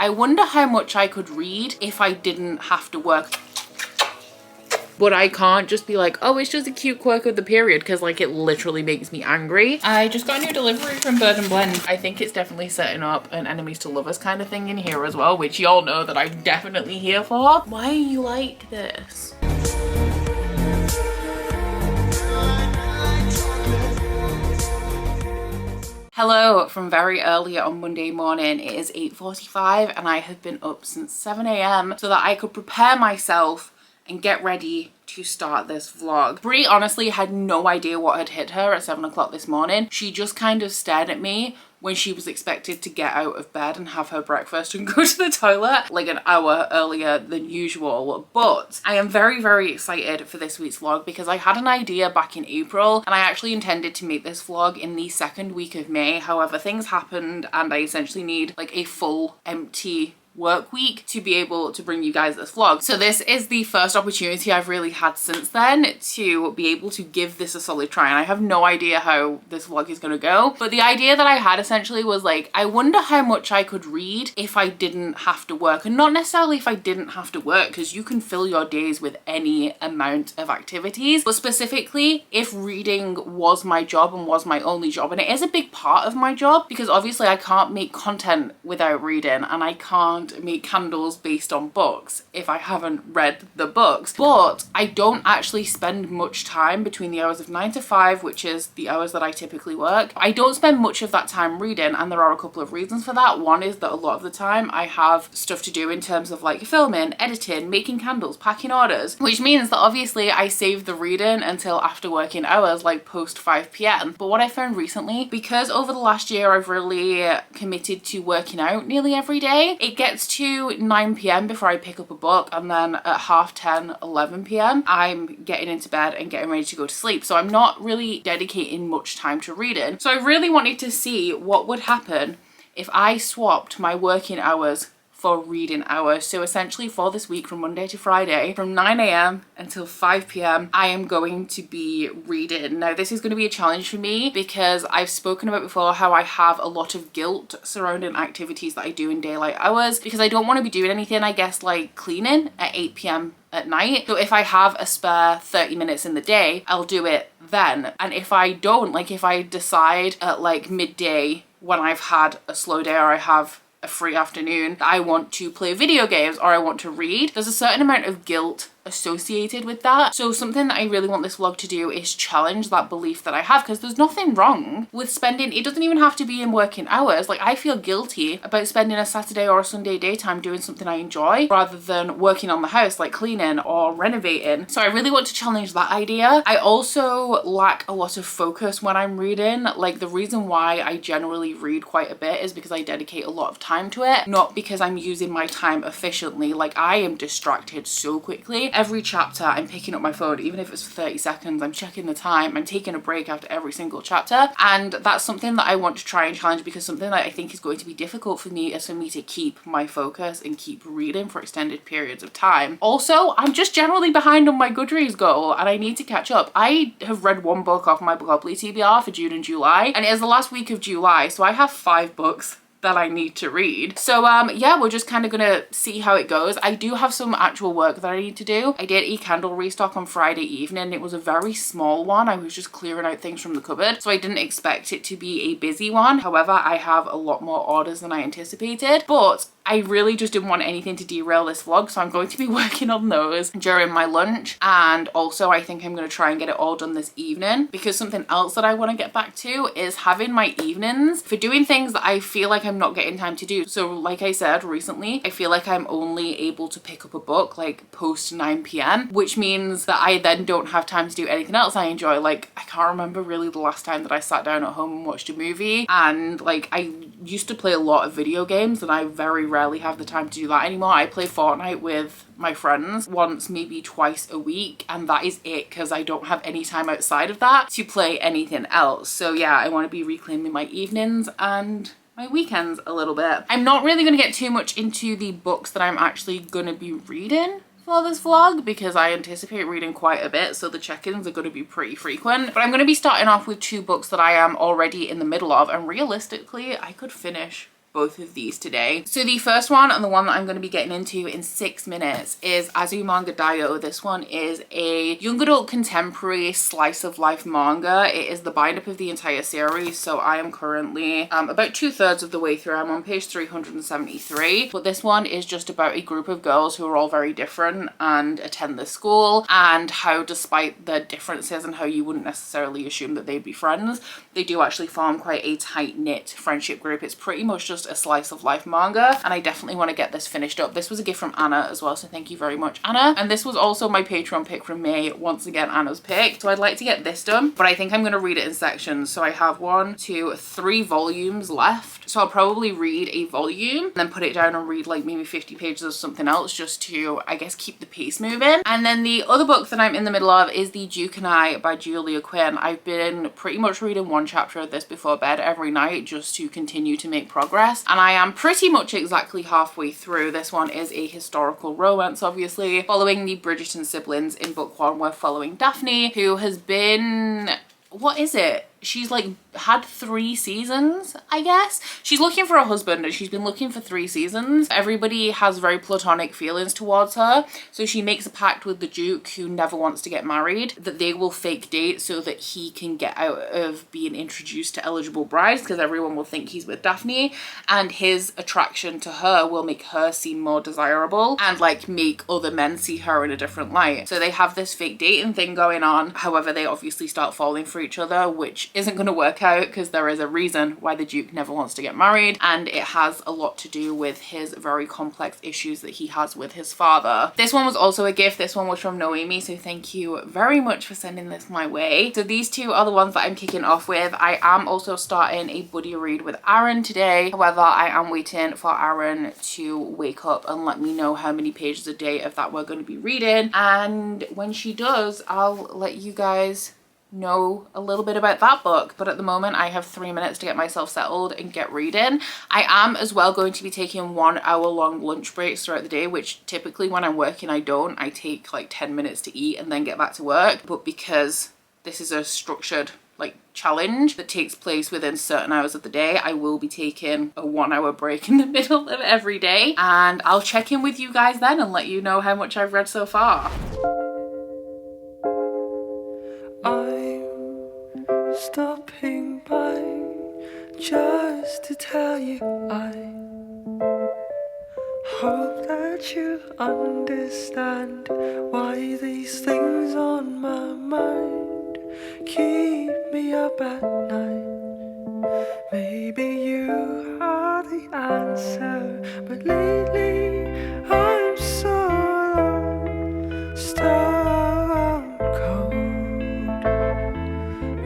I wonder how much I could read if I didn't have to work. But I can't just be like, oh, it's just a cute quirk of the period, because like it literally makes me angry. I just got a new delivery from Bird and Blend. I think it's definitely setting up an enemies to lovers kind of thing in here as well, which y'all know that I'm definitely here for. Why are you like this? Hello from very early on Monday morning. It is 8:45 and I have been up since 7 a.m. so that I could prepare myself and get ready to start this vlog. Brie honestly had no idea what had hit her at 7 o'clock this morning. She just kind of stared at me when she was expected to get out of bed and have her breakfast and go to the toilet like an hour earlier than usual. But I am very, very excited for this week's vlog because I had an idea back in April and I actually intended to make this vlog in the second week of May. However, things happened and I essentially need like a full empty work week to be able to bring you guys this vlog. So this is the first opportunity I've really had since then to be able to give this a solid try, and I have no idea how this vlog is gonna go, but the idea that I had essentially was like, I wonder how much I could read if I didn't have to work. And not necessarily if I didn't have to work, because you can fill your days with any amount of activities, but specifically if reading was my job and was my only job. And it is a big part of my job because obviously I can't make content without reading, and I can't make candles based on books if I haven't read the books. But I don't actually spend much time between the hours of 9 to 5, which is the hours that I typically work. I don't spend much of that time reading, and there are a couple of reasons for that. One is that a lot of the time I have stuff to do in terms of like filming, editing, making candles, packing orders, which means that obviously I save the reading until after working hours, like post 5 p.m. But what I found recently, because over the last year I've really committed to working out nearly every day, it gets to 9 p.m. before I pick up a book, and then at 10:30, 11 p.m. I'm getting into bed and getting ready to go to sleep. So I'm not really dedicating much time to reading. So I really wanted to see what would happen if I swapped my working hours for reading hours. So essentially for this week, from Monday to Friday, from 9 a.m. until 5 p.m, I am going to be reading. Now this is going to be a challenge for me because I've spoken about before how I have a lot of guilt surrounding activities that I do in daylight hours because I don't want to be doing anything, I guess, like cleaning at 8 p.m. at night. So if I have a spare 30 minutes in the day, I'll do it then. And if I don't, like if I decide at like midday when I've had a slow day or I have a free afternoon, I want to play video games or I want to read, there's a certain amount of guilt associated with that. So something that I really want this vlog to do is challenge that belief that I have, because there's nothing wrong with spending, it doesn't even have to be in working hours. Like I feel guilty about spending a Saturday or a Sunday daytime doing something I enjoy rather than working on the house, like cleaning or renovating. So I really want to challenge that idea. I also lack a lot of focus when I'm reading. Like the reason why I generally read quite a bit is because I dedicate a lot of time to it, not because I'm using my time efficiently. Like I am distracted so quickly. Every chapter I'm picking up my phone, even if it's for 30 seconds, I'm checking the time, I'm taking a break after every single chapter. And that's something that I want to try and challenge, because something that I think is going to be difficult for me is for me to keep my focus and keep reading for extended periods of time. Also, I'm just generally behind on my Goodreads goal and I need to catch up. I have read one book off my Bookopoly TBR for June and July, and it is the last week of July, so I have 5 books that I need to read. So yeah, we're just kind of gonna see how it goes. I do have some actual work that I need to do. I did a candle restock on Friday evening. It was a very small one. I was just clearing out things from the cupboard, so I didn't expect it to be a busy one. However, I have a lot more orders than I anticipated, but I really just didn't want anything to derail this vlog, so I'm going to be working on those during my lunch. And also I think I'm going to try and get it all done this evening, because something else that I want to get back to is having my evenings for doing things that I feel like I'm not getting time to do. So like I said recently, I feel like I'm only able to pick up a book like post 9 p.m, which means that I then don't have time to do anything else I enjoy. Like I can't remember really the last time that I sat down at home and watched a movie, and like I used to play a lot of video games and I very rarely have the time to do that anymore. I play Fortnite with my friends once, maybe twice a week, and that is it, because I don't have any time outside of that to play anything else. So yeah, I want to be reclaiming my evenings and my weekends a little bit. I'm not really going to get too much into the books that I'm actually going to be reading for this vlog, because I anticipate reading quite a bit, so the check-ins are going to be pretty frequent. But I'm going to be starting off with 2 books that I am already in the middle of, and realistically I could finish both of these today. So the first one, and the one that I'm going to be getting into in 6 minutes, is Azure manga Daioh. This one is a young adult contemporary slice of life manga. It is the bind up of the entire series, so I am currently about 2/3 of the way through. I'm on page 373, but this one is just about a group of girls who are all very different and attend this school, and how despite their differences and how you wouldn't necessarily assume that they'd be friends, they do actually form quite a tight-knit friendship group. It's pretty much just a slice of life manga, and I definitely want to get this finished up. This was a gift from Anna as well, so thank you very much, Anna. And this was also my Patreon pick from May. Once again, Anna's pick. So I'd like to get this done, but I think I'm going to read it in sections. So I have 1, 2, 3 volumes left. So I'll probably read a volume, then put it down and read like maybe 50 pages of something else, just to, I guess, keep the pace moving. And then the other book that I'm in the middle of is The Duke and I by Julia Quinn. I've been pretty much reading 1 chapter of this before bed every night just to continue to make progress, and I am pretty much exactly halfway through. This one is a historical romance, obviously, following the Bridgerton siblings. In book 1, we're following Daphne, who has been, what is it? She's like had 3 seasons, I guess. She's looking for a husband, and she's been looking for 3 seasons. Everybody has very platonic feelings towards her, so she makes a pact with the Duke, who never wants to get married, that they will fake date so that he can get out of being introduced to eligible brides, because everyone will think he's with Daphne, and his attraction to her will make her seem more desirable and like make other men see her in a different light. So they have this fake dating thing going on. However, they obviously start falling for each other, which isn't going to work out, because there is a reason why the Duke never wants to get married, and it has a lot to do with his very complex issues that he has with his father. This one was also a gift. This one was from Noemi, so thank you very much for sending this my way. So these 2 are the ones that I'm kicking off with. I am also starting a buddy read with Aaron today. However, I am waiting for Aaron to wake up and let me know how many pages a day of that we're going to be reading, and when she does, I'll let you guys know a little bit about that book. But at the moment, I have 3 minutes to get myself settled and get reading. I am as well going to be taking 1-hour-long lunch breaks throughout the day, which typically when I'm working I don't. I take like 10 minutes to eat and then get back to work, but because this is a structured like challenge that takes place within certain hours of the day, I will be taking a 1-hour break in the middle of every day, and I'll check in with you guys then and let you know how much I've read so far. I'm stopping by just to tell you I hope that you understand why these things on my mind keep me up at night. Maybe you are the answer, but lately I'm so alone, stone cold,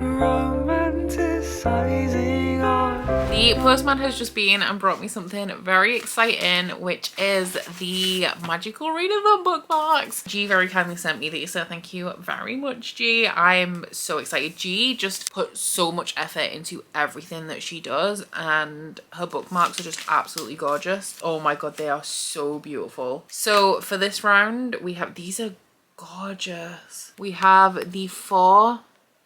romanticizing on. The postman has just been and brought me something very exciting, which is the magical readathon bookmarks. G very kindly sent me these, so thank you very much, G. I'm so excited. G just put so much effort into everything that she does, and her bookmarks are just absolutely gorgeous. Oh my god, they are so beautiful. So for this round, we have, these are gorgeous. We have the 4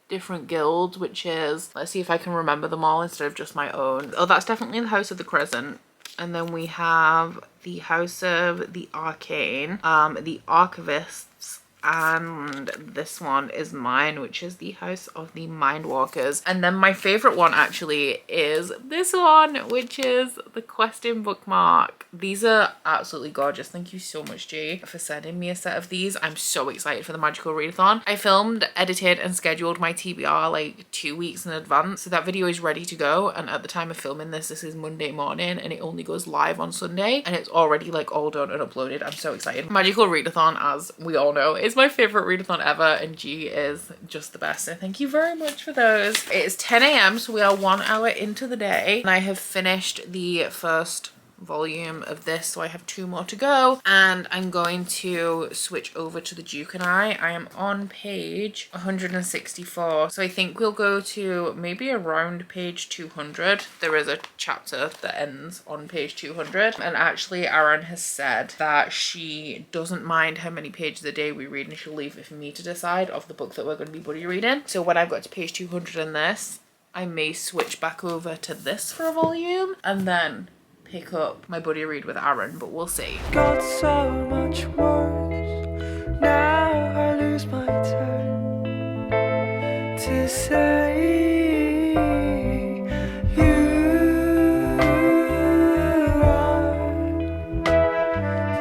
different guilds, which is, let's see if I can remember them all instead of just my own. Oh, that's definitely the House of the Crescent. And then we have the House of the Arcane, the Archivists, and this one is mine, which is the House of the Mindwalkers. And then my favorite one actually is this one, which is the Questing bookmark. These are absolutely gorgeous. Thank you so much, Jay, for sending me a set of these. I'm so excited for the magical readathon. I filmed, edited, and scheduled my TBR like 2 weeks in advance, so that video is ready to go. And at the time of filming this is Monday morning, and it only goes live on Sunday, and it's already like all done and uploaded. I'm so excited. Magical readathon, as we all know, is my favorite readathon ever, and G is just the best, so thank you very much for those. It is 10 AM, so we are 1 hour into the day, and I have finished the first volume of this, so I have 2 more to go, and I'm going to switch over to the Duke and I am on page 164, so I think we'll go to maybe around page 200. There is a chapter that ends on page 200, and actually Aaron has said that she doesn't mind how many pages a day we read, and she'll leave it for me to decide of the book that we're going to be buddy reading. So when I've got to page 200 in this, I may switch back over to this for a volume, and then pick up my buddy read with Aaron, but we'll see. Got so much worse. Now I lose my turn to say you are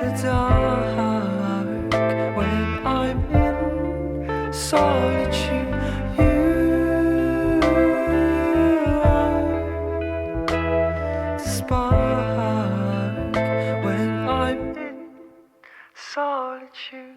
the dark when I'm in solitude. You are the spark when I'm in solitude.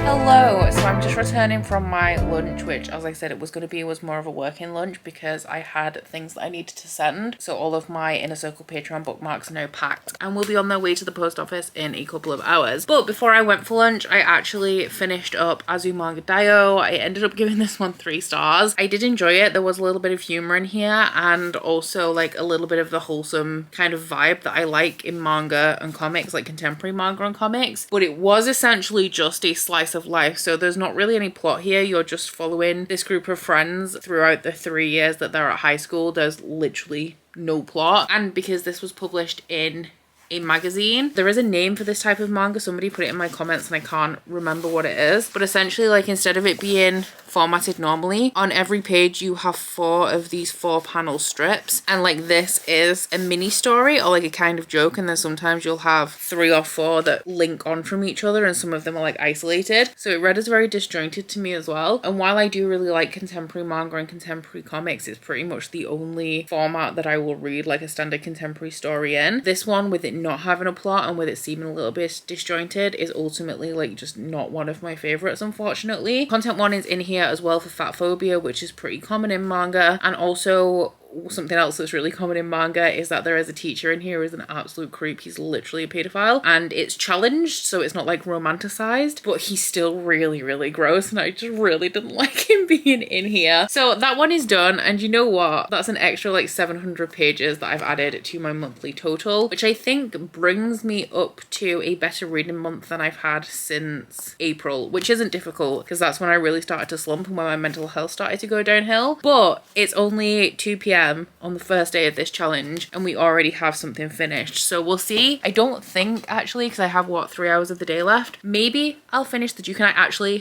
Hello, so I'm just returning from my lunch, which, as I said, it was going to be was more of a working lunch because I had things that I needed to send. So all of my Inner Circle Patreon bookmarks are now packed and will be on their way to the post office in a couple of hours. But before I went for lunch, I actually finished up Azure Manga Daioh. I ended up giving this one 3 stars. I did enjoy it. There was a little bit of humor in here and also like a little bit of the wholesome kind of vibe that I like in manga and comics, like contemporary manga and comics. But it was essentially just a slice of life. So there's not really any plot here. You're just following this group of friends throughout the 3 years that they're at high school. There's literally no plot. And because this was published in a magazine, there is a name for this type of manga. Somebody put it in my comments and I can't remember what it is. But essentially, like, instead of it being formatted normally, on every page you have 4 of these 4-panel strips, and like this is a mini story or like a kind of joke, and then sometimes you'll have 3 or 4 that link on from each other and some of them are like isolated. So it read as very disjointed to me as well. And while I do really like contemporary manga and contemporary comics, it's pretty much the only format that I will read like a standard contemporary story in. This one, with it not having a plot and with it seeming a little bit disjointed, is ultimately like just not one of my favorites, unfortunately. Content warnings in here as well for fat phobia, which is pretty common in manga, and also something else that's really common in manga is that there is a teacher in here who is an absolute creep. He's literally a paedophile, and it's challenged, so it's not like romanticized, but he's still really, really gross, and I just really didn't like him being in here. So that one is done, and you know what? That's an extra like 700 pages that I've added to my monthly total, which I think brings me up to a better reading month than I've had since April, which isn't difficult because that's when I really started to slump and when my mental health started to go downhill. But it's only 2 p.m. on the first day of this challenge and we already have something finished, so we'll see. I don't think, actually, because I have what, 3 hours of the day left, maybe I'll finish the Duke, and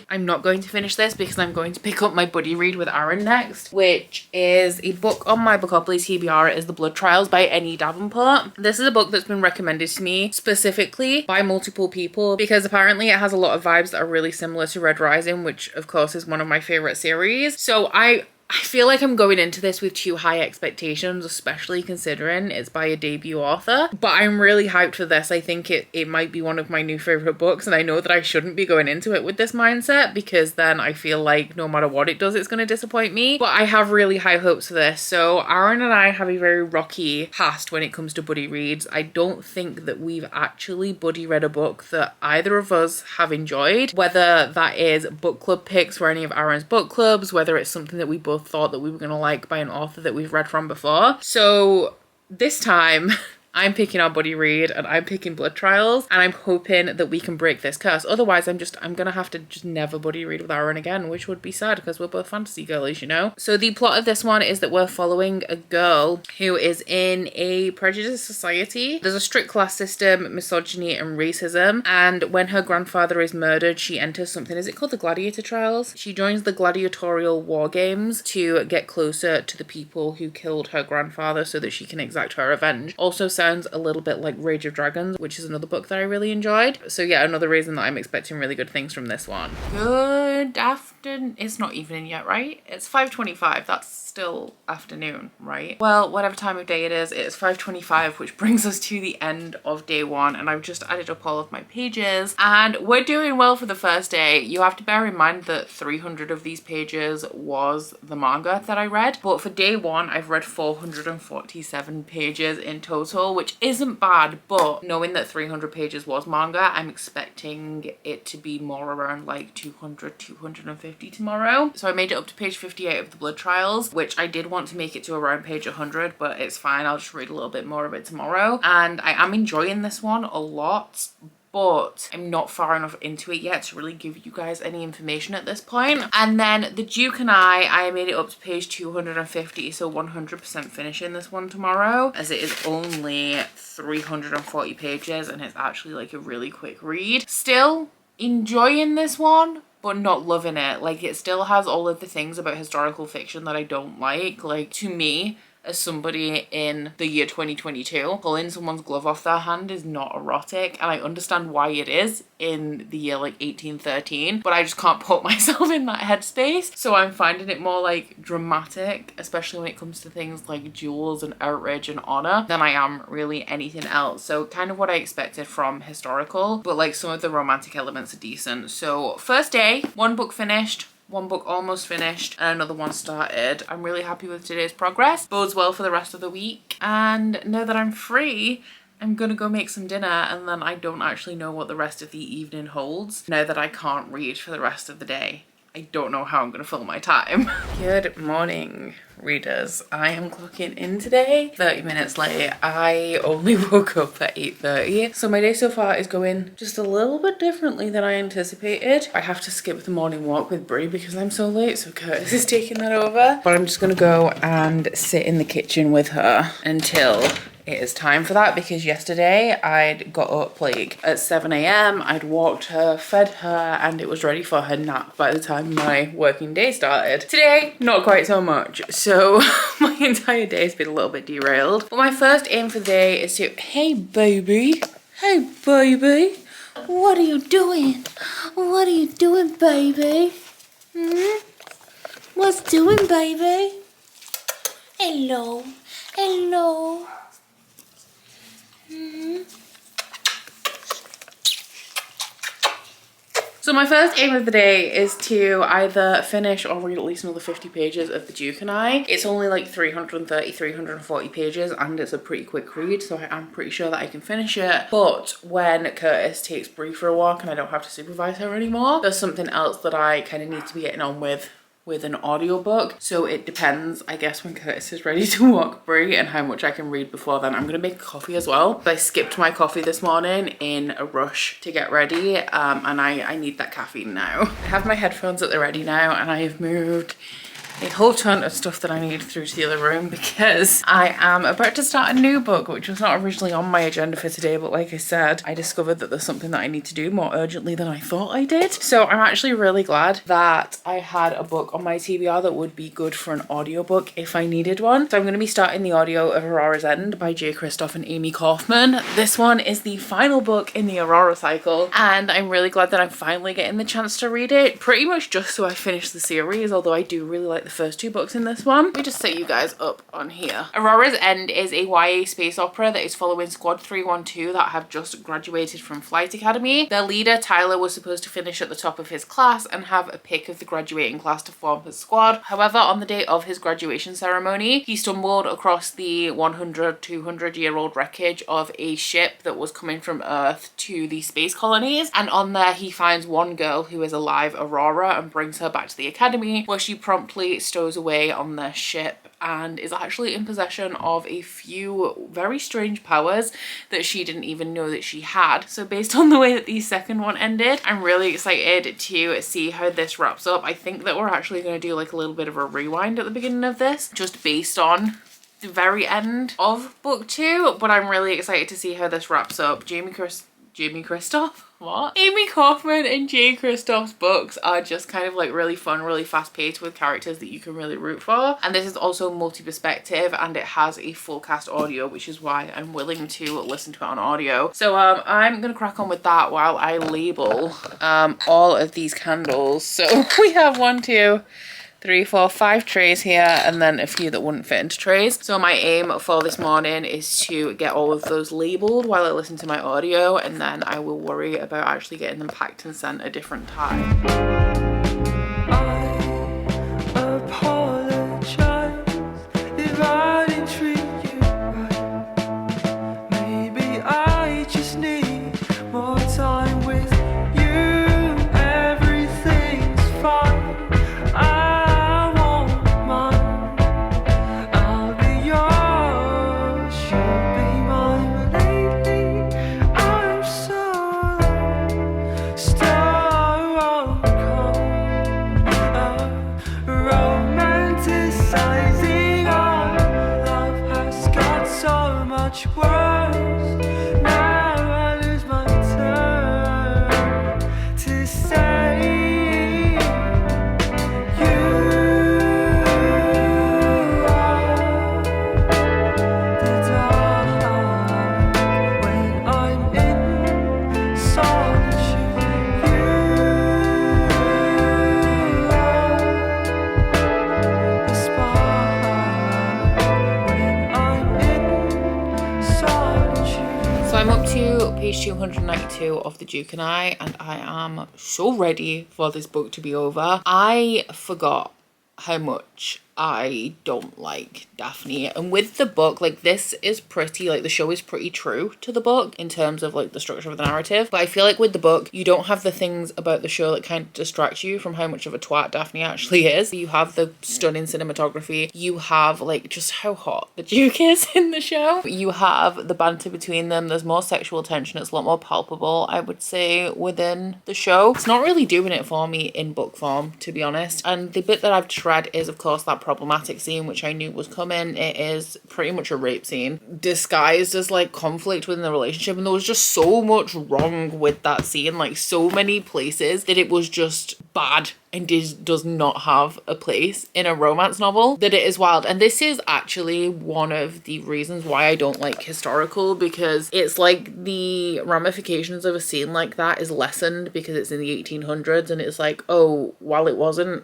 I'm not going to finish this because I'm going to pick up my buddy read with Aaron next, which is a book on my Bookopolis TBR. It is The Blood Trials by N.E. Davenport. This is a book that's been recommended to me specifically by multiple people because apparently it has a lot of vibes that are really similar to Red Rising, which of course is one of my favorite series. So I feel like I'm going into this with too high expectations, especially considering it's by a debut author. But I'm really hyped for this. I think it might be one of my new favorite books, and I know that I shouldn't be going into it with this mindset because then I feel like no matter what it does, it's going to disappoint me. But I have really high hopes for this. So Aaron and I have a very rocky past when it comes to buddy reads. I don't think that we've actually buddy read a book that either of us have enjoyed, whether that is book club picks for any of Aaron's book clubs, whether it's something that we both thought that we were going to like by an author that we've read from before. So this time I'm picking our buddy read and I'm picking Blood Trials, and I'm hoping that we can break this curse. Otherwise, I'm gonna have to just never buddy read with Aaron again, which would be sad because we're both fantasy girlies, you know? So the plot of this one is that we're following a girl who is in a prejudiced society. There's a strict class system, misogyny and racism, and when her grandfather is murdered, she enters something, is it called the Gladiator Trials? She joins the gladiatorial war games to get closer to the people who killed her grandfather so that she can exact her revenge. Also sounds a little bit like Rage of Dragons, which is another book that I really enjoyed. So yeah, another reason that I'm expecting really good things from this one. Good afternoon. It's not evening yet, right? It's 5:25. That's still afternoon, right? Well, whatever time of day it is, it's 5:25, which brings us to the end of day one, and I've just added up all of my pages and we're doing well for the first day. You have to bear in mind that 300 of these pages was the manga that I read, but for day one I've read 447 pages in total, title, which isn't bad, but knowing that 300 pages was manga, I'm expecting it to be more around like 200, 250 tomorrow. So I made it up to page 58 of the Blood Trials, which I did want to make it to around page 100, but it's fine. I'll just read a little bit more of it tomorrow. And I am enjoying this one a lot, but I'm not far enough into it yet to really give you guys any information at this point. And then The Duke and I made it up to page 250, so 100% finishing this one tomorrow, as it is only 340 pages and it's actually like a really quick read. Still enjoying this one, but not loving it. Like, it still has all of the things about historical fiction that I don't like. Like, to me, as somebody in the year 2022, pulling someone's glove off their hand is not erotic, and I understand why it is in the year like 1813, but I just can't put myself in that headspace. So I'm finding it more like dramatic, especially when it comes to things like duels and outrage and honor, than I am really anything else. So kind of what I expected from historical, but like some of the romantic elements are decent. So first day, one book finished, one book almost finished, and another one started. I'm really happy with today's progress. Bodes well for the rest of the week. And now that I'm free, I'm gonna go make some dinner, and then I don't actually know what the rest of the evening holds now that I can't read for the rest of the day. I don't know how I'm gonna fill my time. Good morning, readers. I am clocking in today 30 minutes late. I only woke up at 8:30, so my day so far is going just a little bit differently than I anticipated. I have to skip the morning walk with Brie because I'm so late, so Curtis is taking that over. But I'm just gonna go and sit in the kitchen with her until it is time for that, because yesterday I'd got up like at 7 a.m. I'd walked her, fed her, and it was ready for her nap by the time my working day started. Today, not quite so much. So my entire day has been a little bit derailed. But my first aim for the day is to, hey baby, what are you doing? What are you doing, baby? What's doing, baby? Hello. So my first aim of the day is to either finish or read at least another 50 pages of The Duke and I. It's only like 330, 340 pages and it's a pretty quick read, so I am pretty sure that I can finish it. But when Curtis takes Brie for a walk and I don't have to supervise her anymore, there's something else that I kind of need to be getting on with an audiobook. So it depends, I guess, when Curtis is ready to walk Brie and how much I can read before then. I'm gonna make coffee as well. I skipped my coffee this morning in a rush to get ready, and I need that caffeine now. I have my headphones at the ready now, and I have moved a whole ton of stuff that I need through to the other room because I am about to start a new book, which was not originally on my agenda for today, but like I said, I discovered that there's something that I need to do more urgently than I thought I did. So I'm actually really glad that I had a book on my TBR that would be good for an audiobook if I needed one. So I'm going to be starting the audio of Aurora's End by Kristoff and Amy Kaufman. This one is the final book in the Aurora cycle, and I'm really glad that I'm finally getting the chance to read it, pretty much just so I finish the series, although I do really like the first two books in this one. Let me just set you guys up on here. Aurora's End is a YA space opera that is following Squad 312 that have just graduated from Flight Academy. Their leader, Tyler, was supposed to finish at the top of his class and have a pick of the graduating class to form his squad. However, on the day of his graduation ceremony, he stumbled across the 100-200-year-old wreckage of a ship that was coming from Earth to the space colonies, and on there he finds one girl who is alive, Aurora, and brings her back to the academy, where she promptly stows away on their ship and is actually in possession of a few very strange powers that she didn't even know that she had. So based on the way that the second one ended, I'm really excited to see how this wraps up. I think that we're actually going to do like a little bit of a rewind at the beginning of this, just based on the very end of book 2, but I'm really excited to see how this wraps up. Kristoff? What? Amy Kaufman and Kristoff's books are just kind of like really fun, really fast paced with characters that you can really root for. And this is also multi-perspective and it has a full cast audio, which is why I'm willing to listen to it on audio. So I'm gonna crack on with that while I label all of these candles. So we have 1, 2, 3, 4, 5 trays here, and then a few that wouldn't fit into trays. So my aim for this morning is to get all of those labeled while I listen to my audio, and then I will worry about actually getting them packed and sent a different time. I apologize if I didn't treat you right. much worse. Now I lose my turn to say you are the dark when I'm in solitude. You are the spark when I'm in solitude. So I'm up to page 292 of The Duke and I am so ready for this book to be over. I forgot how much I don't like Daphne, and with the book, like, this is pretty, like, the show is pretty true to the book in terms of like the structure of the narrative, but I feel like with the book you don't have the things about the show that kind of distract you from how much of a twat Daphne actually is. You have the stunning cinematography, you have like just how hot the Duke is in the show, you have the banter between them, there's more sexual tension, it's a lot more palpable, I would say, within the show. It's not really doing it for me in book form, to be honest, and the bit that I've just read is of course that problematic scene, which I knew was coming. It is pretty much a rape scene disguised as like conflict within the relationship, and there was just so much wrong with that scene, like so many places that it was just bad and does not have a place in a romance novel, that it is wild. And this is actually one of the reasons why I don't like historical, because it's like the ramifications of a scene like that is lessened because it's in the 1800s, and it's like, oh, while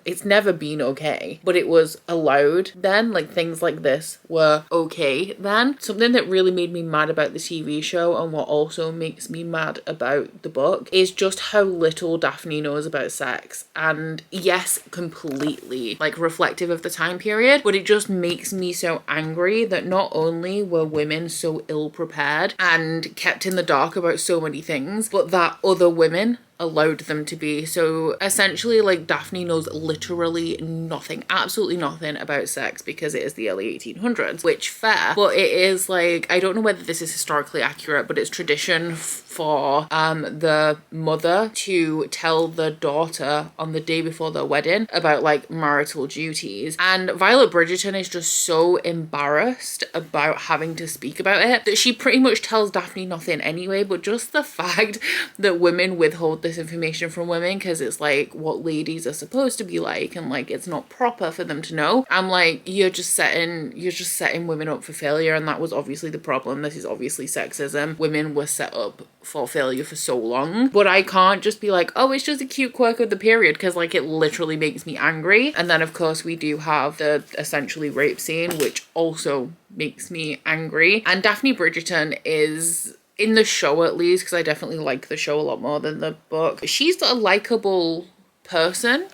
it's never been okay, but it was allowed then. Like, things like this were okay then. Something that really made me mad about the TV show, and what also makes me mad about the book, is just how little Daphne knows about sex. And yes, completely like reflective of the time period, but it just makes me so angry that not only were women so ill prepared and kept in the dark about so many things, but that other women allowed them to be. So essentially, like, Daphne knows literally nothing, absolutely nothing about sex because it is the early 1800s, which fair, but it is like, I don't know whether this is historically accurate, but it's tradition for the mother to tell the daughter on the day before their wedding about like marital duties, and Violet Bridgerton is just so embarrassed about having to speak about it that she pretty much tells Daphne nothing anyway. But just the fact that women withhold this information from women because it's like what ladies are supposed to be like, and like it's not proper for them to know, I'm like, you're just setting women up for failure. And that was obviously the problem. This is obviously sexism. Women were set up for failure for so long, but I can't just be like, oh, it's just a cute quirk of the period, because like it literally makes me angry. And then of course we do have the essentially rape scene, which also makes me angry. And Daphne Bridgerton is, in the show at least, because I definitely like the show a lot more than the book, she's a likable person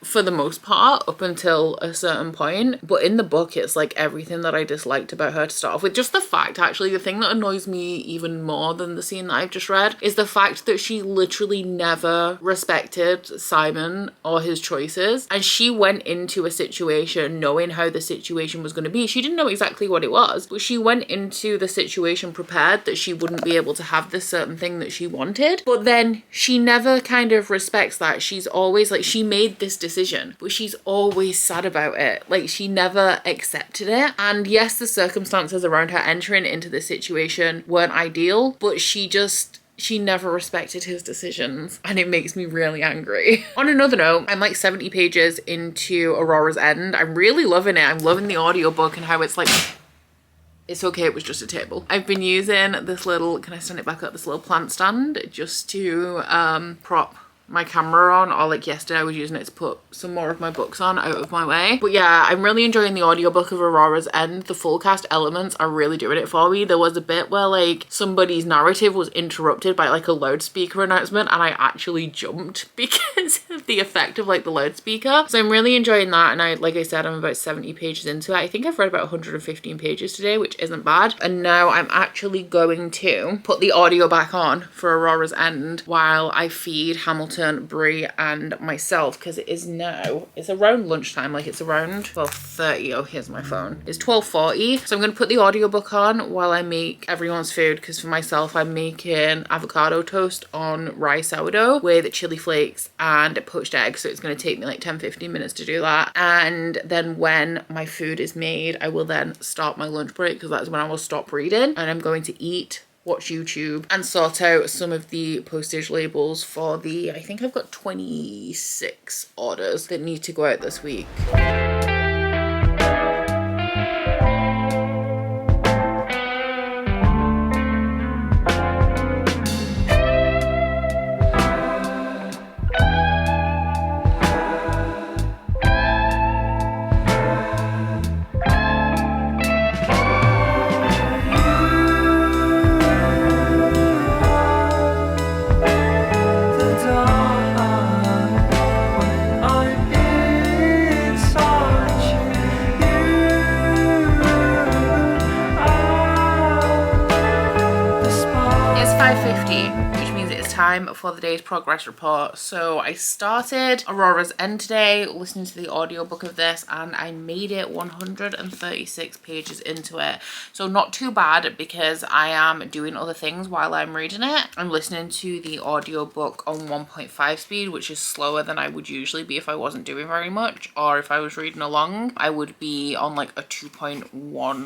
for the most part up until a certain point, but in the book it's like everything that I disliked about her to start off with. Just the fact, actually, the thing that annoys me even more than the scene that I've just read is the fact that she literally never respected Simon or his choices, and she went into a situation knowing how the situation was going to be. She didn't know exactly what it was, but she went into the situation prepared that she wouldn't be able to have this certain thing that she wanted, but then she never kind of respects that. She's always like, she made this decision, but she's always sad about it. Like, she never accepted it. And yes, the circumstances around her entering into this situation weren't ideal, but she never respected his decisions, and it makes me really angry. On another note, I'm like 70 pages into Aurora's End. I'm really loving it. I'm loving the audiobook and how it's like, it's okay, it was just a table. I've been using this little, can I stand it back up, this little plant stand just to prop my camera on, or like yesterday I was using it to put some more of my books on out of my way. But yeah, I'm really enjoying the audiobook of Aurora's End. The full cast elements are really doing it for me. There was a bit where like somebody's narrative was interrupted by like a loudspeaker announcement, and I actually jumped because of the effect of like the loudspeaker. So I'm really enjoying that, and like I said, I'm about 70 pages into it. I think I've read about 115 pages today, which isn't bad. And now I'm actually going to put the audio back on for Aurora's End while I feed Hamilton Dalton, Brie and myself, because it is now, it's around lunchtime, like it's around 12:30. Oh, here's my phone. It's 12:40. So I'm going to put the audiobook on while I make everyone's food, because for myself I'm making avocado toast on rye sourdough with chili flakes and poached eggs. So it's going to take me like 10-15 minutes to do that. And then when my food is made, I will then start my lunch break, because that's when I will stop reading, and I'm going to eat, watch YouTube, and sort out some of the postage labels for the, I think I've got 26 orders that need to go out this week. Time for the day's progress report. So I started Aurora's End today, listening to the audiobook of this, and I made it 136 pages into it. So not too bad, because I am doing other things while I'm reading it. I'm listening to the audiobook on 1.5 speed, which is slower than I would usually be if I wasn't doing very much, or if I was reading along. I would be on like a 2.1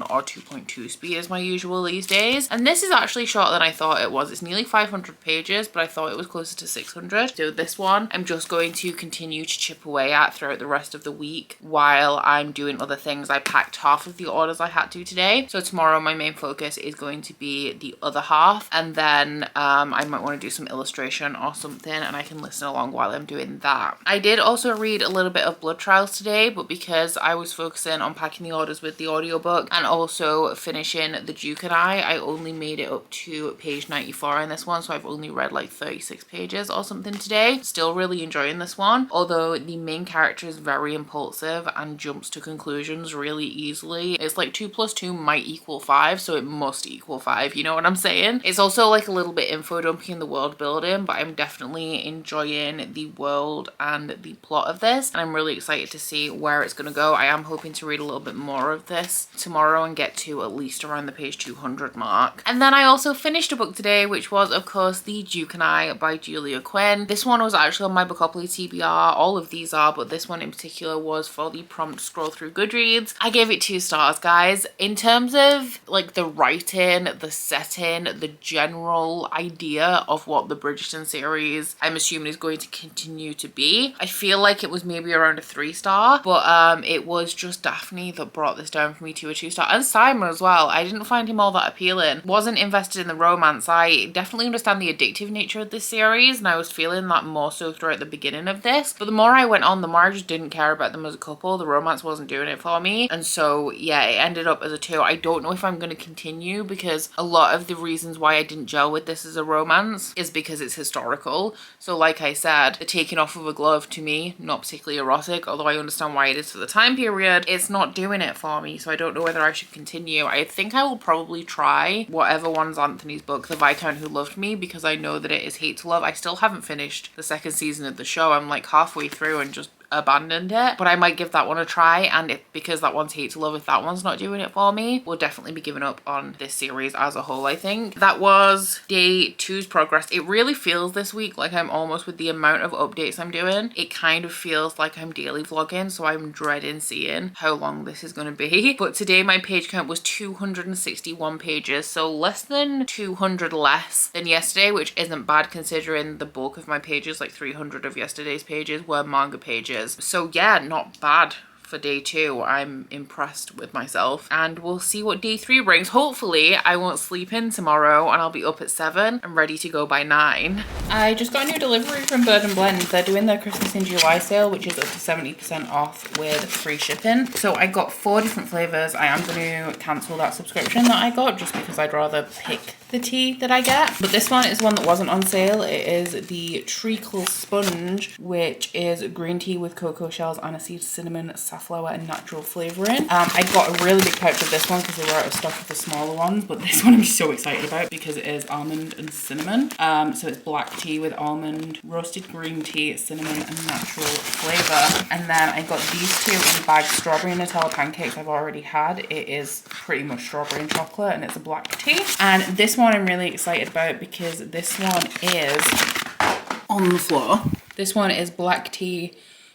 or 2.2 speed as my usual these days. And this is actually shorter than I thought it was. It's nearly 500 pages, but I thought it was closer to 600. So this one I'm just going to continue to chip away at throughout the rest of the week while I'm doing other things. I packed half of the orders I had to today, so tomorrow my main focus is going to be the other half, and then I might want to do some illustration or something, and I can listen along while I'm doing that. I did also read a little bit of Blood Trials today, but because I was focusing on packing the orders with the audiobook and also finishing The Duke and I only made it up to page 94 in this one, so I've only read like 36 pages or something today. Still really enjoying this one, although the main character is very impulsive and jumps to conclusions really easily. It's like 2 + 2 might equal 5, so it must equal 5, you know what I'm saying? It's also like a little bit info dumping in the world building, but I'm definitely enjoying the world and the plot of this, and I'm really excited to see where it's gonna go. I am hoping to read a little bit more of this tomorrow and get to at least around the page 200 mark. And then I also finished a book today, which was of course The Duke and I by Julia Quinn. This one was actually on my Bookopoly TBR. All of these are, but this one in particular was for the prompt scroll through Goodreads. I gave it 2 stars, guys. In terms of like the writing, the setting, the general idea of what the Bridgerton series I'm assuming is going to continue to be, I feel like it was maybe around a 3-star, but it was just Daphne that brought this down for me to a 2-star, and Simon as well. I didn't find him all that appealing. Wasn't invested in the romance. I definitely understand the addictive nature of this series, and I was feeling that more so throughout the beginning of this, but the more I went on, the more I just didn't care about them as a couple. The romance wasn't doing it for me, and so yeah, it ended up as a 2. I don't know if I'm going to continue, because a lot of the reasons why I didn't gel with this as a romance is because it's historical. So like I said, the taking off of a glove to me, not particularly erotic, although I understand why it is for the time period. It's not doing it for me, so I don't know whether I should continue. I think I will probably try whatever one's Anthony's book, The Viscount Who Loved Me, because I know that it is hate to love. I still haven't finished the 2nd season of the show. I'm like halfway through and just abandoned it, but I might give that one a try, and because that one's hate to love, if that one's not doing it for me, we'll definitely be giving up on this series as a whole. I think that was day 2's progress. It really feels this week like I'm almost, with the amount of updates I'm doing, it kind of feels like I'm daily vlogging, so I'm dreading seeing how long this is going to be. But today my page count was 261 pages, so less than 200 less than yesterday, which isn't bad considering the bulk of my pages, like 300 of yesterday's pages, were manga pages. So yeah, not bad for day 2. I'm impressed with myself, and we'll see what day 3 brings. Hopefully I won't sleep in tomorrow and I'll be up at 7 and ready to go by 9. I just got a new delivery from Bird & Blend. They're doing their Christmas in July sale, which is up to 70% off with free shipping. So I got 4 different flavors. I am going to cancel that subscription that I got just because I'd rather pick the tea that I get. But this one is one that wasn't on sale. It is the Treacle Sponge, which is green tea with cocoa shells, aniseed, cinnamon, saffron, safflower and natural flavouring. I got a really big pouch of this one because they were out of stock of the smaller ones, but this one I'm so excited about because it is almond and cinnamon. So it's black tea with almond, roasted green tea, cinnamon and natural flavour. And then I got these two in a bag, strawberry and Nutella pancakes I've already had. It is pretty much strawberry and chocolate and it's a black tea. And this one I'm really excited about because this one is on the floor. This one is black tea,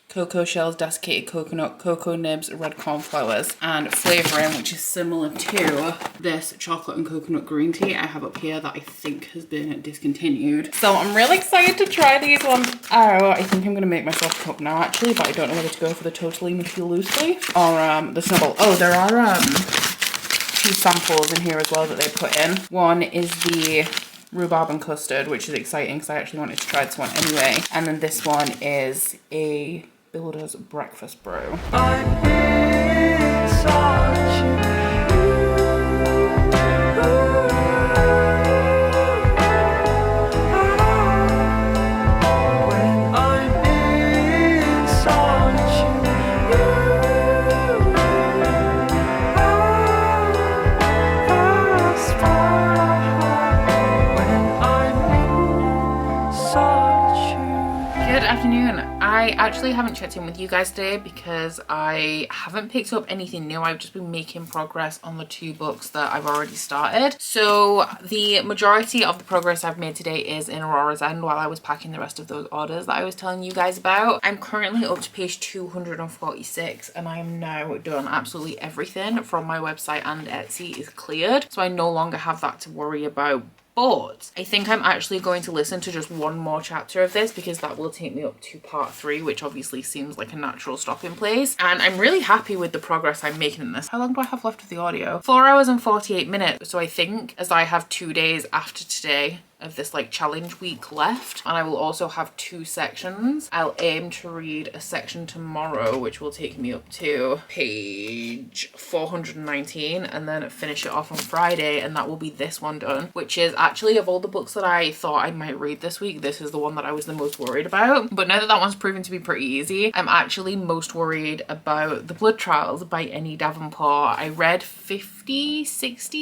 cocoa shells, desiccated coconut, cocoa nibs, red cornflowers, and flavouring, which is similar to this chocolate and coconut green tea I have up here that I think has been discontinued. So I'm really excited to try these ones out. I think I'm going to make myself a cup now actually, but I don't know whether to go for the totally mushy loosely or the snowball. Oh, there are two samples in here as well that they put in. One is the rhubarb and custard, which is exciting because I actually wanted to try this one anyway. And then this one is a Builder's Breakfast Brew. I'm in solitude. When I'm in solitude, Good afternoon. I actually haven't checked in with you guys today because I haven't picked up anything new. I've just been making progress on the 2 books that I've already started. So the majority of the progress I've made today is in Aurora's End while I was packing the rest of those orders that I was telling you guys about. I'm currently up to page 246 and I am now done. Absolutely everything from my website and Etsy is cleared. So I no longer have that to worry about. But I think I'm actually going to listen to just one more chapter of this because that will take me up to part 3, which obviously seems like a natural stopping place. And I'm really happy with the progress I'm making in this. How long do I have left of the audio? 4 hours and 48 minutes. So I think as I have 2 days after today of this like challenge week left, and I will also have 2 sections. I'll aim to read a section tomorrow, which will take me up to page 419, and then finish it off on Friday, and that will be this one done, which is actually, of all the books that I thought I might read this week, this is the one that I was the most worried about. But now that that one's proven to be pretty easy, I'm actually most worried about The Blood Trials by Annie Davenport. I read 60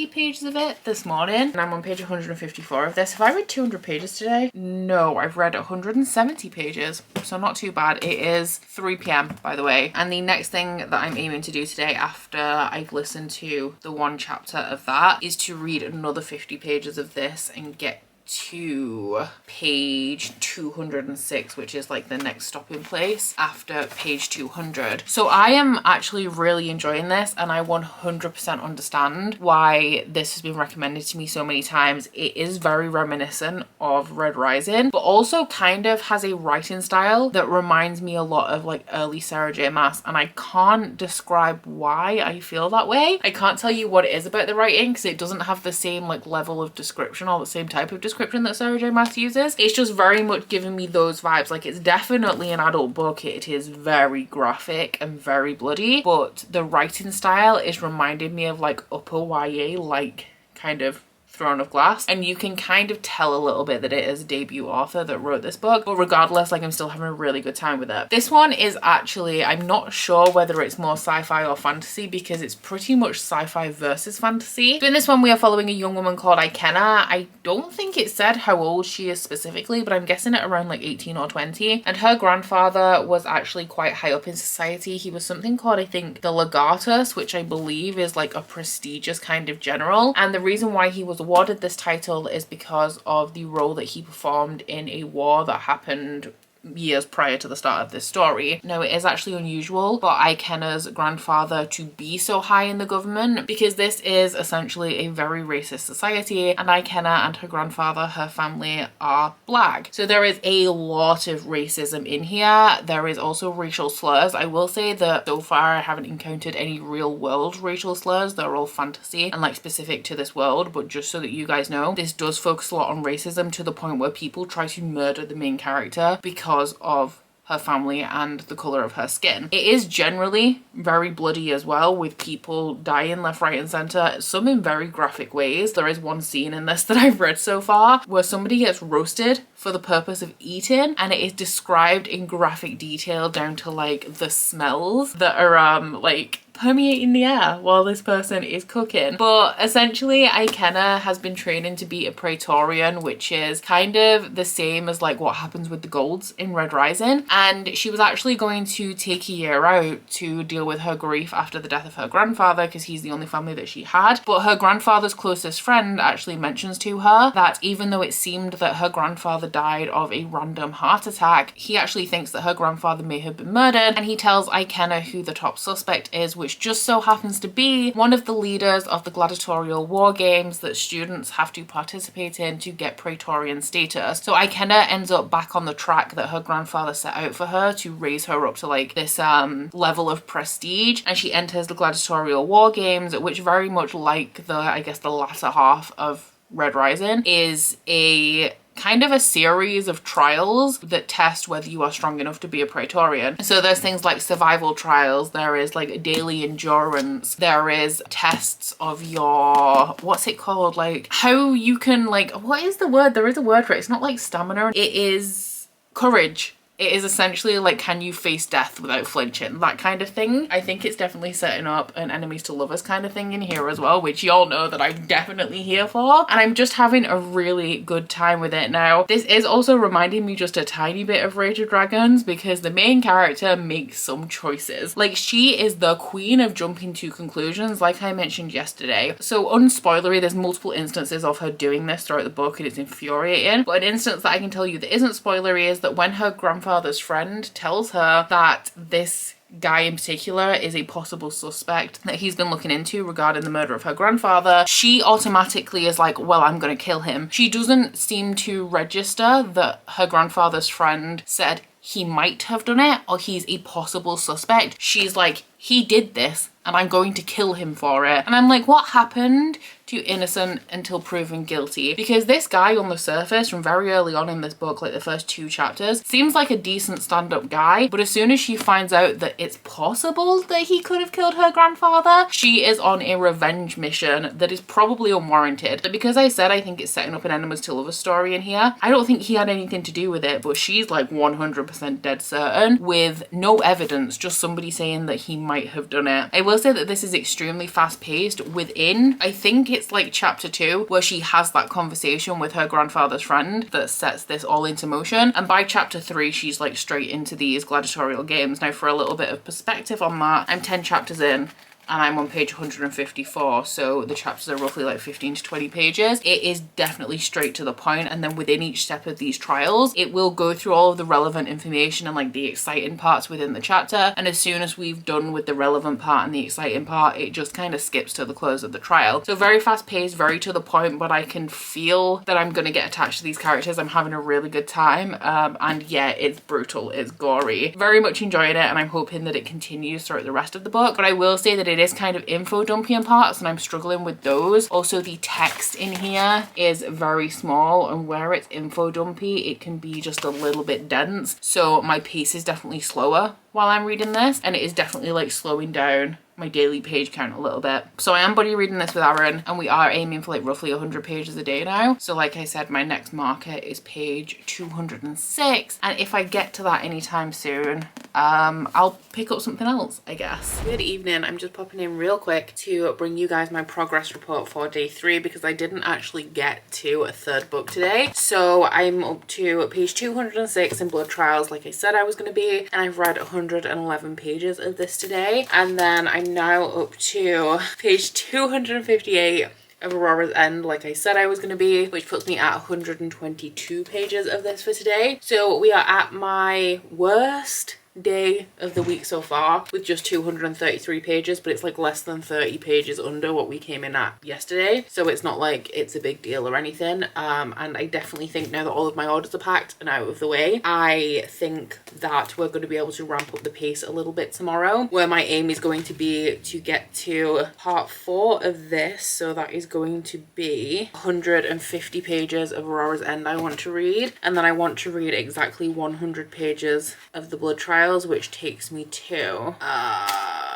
pages of it this morning and I'm on page 154 of this. Have I read 200 pages today? No, I've read 170 pages, so not too bad. It is 3 p.m. by the way, and the next thing that I'm aiming to do today after I've listened to the 1 chapter of that is to read another 50 pages of this and get to page 206, which is like the next stopping place after page 200. So I am actually really enjoying this and I 100% understand why this has been recommended to me so many times. It is very reminiscent of Red Rising, but also kind of has a writing style that reminds me a lot of like early Sarah J Maas, and I can't describe why I feel that way. I can't tell you what it is about the writing because it doesn't have the same like level of description or the same type of description that Sarah J Maas uses. It's just very much giving me those vibes. Like, it's definitely an adult book. It is very graphic and very bloody, but the writing style is reminding me of like upper YA, like kind of Throne of Glass, and you can kind of tell a little bit that it is a debut author that wrote this book, but regardless, like, I'm still having a really good time with it. This one is actually, I'm not sure whether it's more sci-fi or fantasy because it's pretty much sci-fi versus fantasy. So in this one we are following a young woman called Ikenna. I don't think it said how old she is specifically, but I'm guessing it around like 18 or 20, and her grandfather was actually quite high up in society. He was something called, I think, the Legatus, which I believe is like a prestigious kind of general, and the reason why he was awarded this title is because of the role that he performed in a war that happened years prior to the start of this story. Now, it is actually unusual for Ikenna's grandfather to be so high in the government because this is essentially a very racist society, and Ikenna and her grandfather, her family, are black. So there is a lot of racism in here. There is also racial slurs. I will say that so far I haven't encountered any real world racial slurs. They're all fantasy and like specific to this world, but just so that you guys know, this does focus a lot on racism to the point where people try to murder the main character because of her family and the colour of her skin. It is generally very bloody as well, with people dying left, right and centre, some in very graphic ways. There is one scene in this that I've read so far where somebody gets roasted for the purpose of eating, and it is described in graphic detail down to like the smells that are like permeating the air while this person is cooking. But essentially Ikenna has been training to be a Praetorian, which is kind of the same as like what happens with the Golds in Red Rising, and she was actually going to take a year out to deal with her grief after the death of her grandfather, because he's the only family that she had. But her grandfather's closest friend actually mentions to her that even though it seemed that her grandfather died of a random heart attack, he actually thinks that her grandfather may have been murdered, and he tells Ikenna who the top suspect is, which just so happens to be one of the leaders of the gladiatorial war games that students have to participate in to get Praetorian status. So Ikenna ends up back on the track that her grandfather set out for her to raise her up to like this level of prestige, and she enters the gladiatorial war games, which very much like the, I guess, the latter half of Red Rising is a kind of a series of trials that test whether you are strong enough to be a Praetorian. So there's things like survival trials, there is like daily endurance, there is tests of your, what's it called, like how you can, like, what is the word? There is a word for it. It's not like stamina, it is courage. It is essentially like, can you face death without flinching? That kind of thing. I think it's definitely setting up an enemies to lovers kind of thing in here as well, which y'all know that I'm definitely here for. And I'm just having a really good time with it now. This is also reminding me just a tiny bit of Rage of Dragons, because the main character makes some choices. Like, she is the queen of jumping to conclusions, like I mentioned yesterday. So unspoilery, there's multiple instances of her doing this throughout the book and it's infuriating. But an instance that I can tell you that isn't spoilery is that when her grandfather's friend tells her that this guy in particular is a possible suspect that he's been looking into regarding the murder of her grandfather, she automatically is like, well, I'm gonna kill him. She doesn't seem to register that her grandfather's friend said he might have done it or he's a possible suspect. She's like, he did this and I'm going to kill him for it. And I'm like, what happened to innocent until proven guilty? Because this guy on the surface from very early on in this book, like the first 2 chapters, seems like a decent stand-up guy, but as soon as she finds out that it's possible that he could have killed her grandfather, she is on a revenge mission that is probably unwarranted. But because I said I think it's setting up an enemies to lovers story in here, I don't think he had anything to do with it, but she's like 100% dead certain with no evidence, just somebody saying that he might have done it. I will say that this is extremely fast-paced. Within, I think it's like chapter 2 where she has that conversation with her grandfather's friend that sets this all into motion, and by chapter 3 she's like straight into these gladiatorial games. Now, for a little bit of perspective on that, I'm 10 chapters in and I'm on page 154, so the chapters are roughly like 15 to 20 pages. It is definitely straight to the point, and then within each step of these trials it will go through all of the relevant information and like the exciting parts within the chapter, and as soon as we've done with the relevant part and the exciting part, it just kind of skips to the close of the trial. So very fast paced, very to the point, but I can feel that I'm gonna get attached to these characters. I'm having a really good time, and yeah, it's brutal, it's gory. Very much enjoying it, and I'm hoping that it continues throughout the rest of the book. But I will say that it is kind of info dumpy in parts and I'm struggling with those. Also, the text in here is very small, and where it's info dumpy it can be just a little bit dense, so my pace is definitely slower while I'm reading this, and it is definitely like slowing down my daily page count a little bit. So I am buddy reading this with Aaron, and we are aiming for like roughly 100 pages a day now. So like I said, my next marker is page 206, and if I get to that anytime soon, I'll pick up something else, I guess. Good evening. I'm just popping in real quick to bring you guys my progress report for day 3, because I didn't actually get to a 3rd book today. So I'm up to page 206 in Blood Trials, like I said I was going to be, and I've read 111 pages of this today. And then I'm now up to page 258 of Aurora's End, like I said I was going to be, which puts me at 122 pages of this for today. So we are at my worst day of the week so far with just 233 pages, but it's like less than 30 pages under what we came in at yesterday, so it's not like it's a big deal or anything. And I definitely think now that all of my orders are packed and out of the way, I think that we're going to be able to ramp up the pace a little bit tomorrow, where my aim is going to be to get to part 4 of this, so that is going to be 150 pages of Aurora's End I want to read, and then I want to read exactly 100 pages of the Blood Trials, which takes me to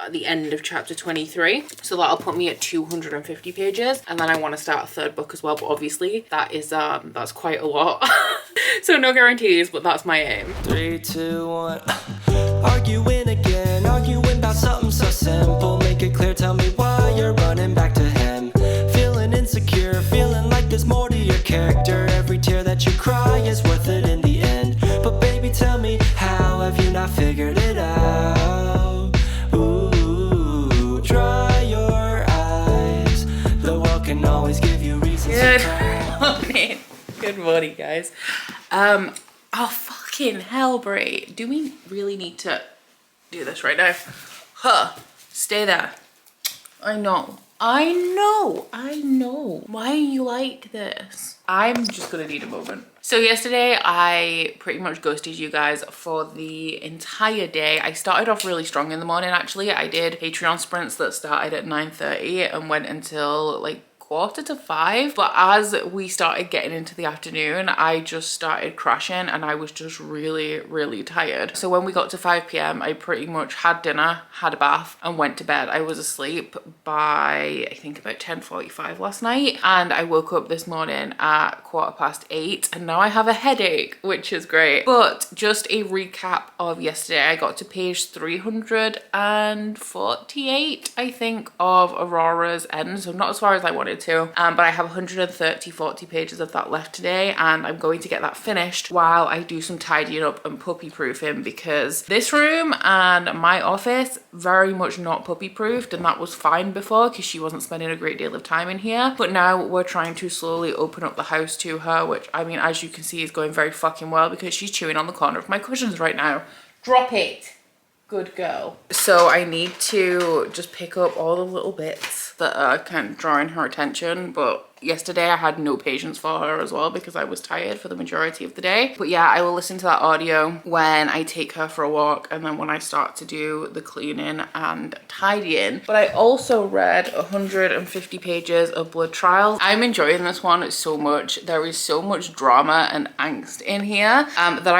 the end of chapter 23, so that'll put me at 250 pages, and then I want to start a third book as well, but obviously that is that's quite a lot. So no guarantees, but that's my aim. 3, 2, 1. Arguing again, arguing about something so simple. Make it clear, tell me why you're running back to him. Feeling insecure, feeling like there's more to your character. Every tear that you cry is worth it in the end. But baby, tell me, how have you not figured it out? Ooh, dry your eyes. The world can always give you reasons to cry. Good morning, guys. Oh fucking hell, Bray. Do we really need to do this right now? Huh. Stay there. I know. Why are you like this? I'm just gonna need a moment. So yesterday I pretty much ghosted you guys for the entire day. I started off really strong in the morning actually. I did Patreon sprints that started at 9:30 and went until like 4:45, but as we started getting into the afternoon, I just started crashing and I was just really tired. So when we got to 5 p.m, I pretty much had dinner, had a bath and went to bed. I was asleep by I think about 10:45 last night, and I woke up this morning at 8:15 and now I have a headache, which is great. But just a recap of yesterday, I got to page 348 I think of Aurora's End, so not as far as I wanted to, but I have 40 pages of that left today, and I'm going to get that finished while I do some tidying up and puppy proofing, because this room and my office very much not puppy proofed, and that was fine before because she wasn't spending a great deal of time in here, but now we're trying to slowly open up the house to her, which I mean, as you can see, is going very fucking well because she's chewing on the corner of my cushions right now. Drop it. Good girl. So I need to just pick up all the little bits that are kind of drawing her attention, but yesterday I had no patience for her as well because I was tired for the majority of the day. But yeah, I will listen to that audio when I take her for a walk and then when I start to do the cleaning and tidying. But I also read 150 pages of Blood Trials. I'm enjoying this one so much. There is so much drama and angst in here that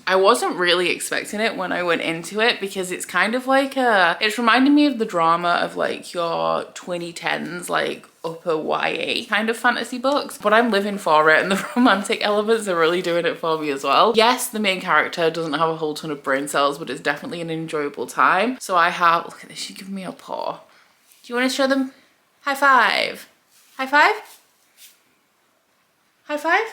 I wasn't really expecting it when I went into it, because it's kind of like it's reminding me of the drama of like your 2010s like upper YA kind of fantasy books, but I'm living for it, and the romantic elements are really doing it for me as well. Yes, the main character doesn't have a whole ton of brain cells, but it's definitely an enjoyable time. So I have, look at this, she's giving me a paw. Do you want to show them? High five. High five? High five?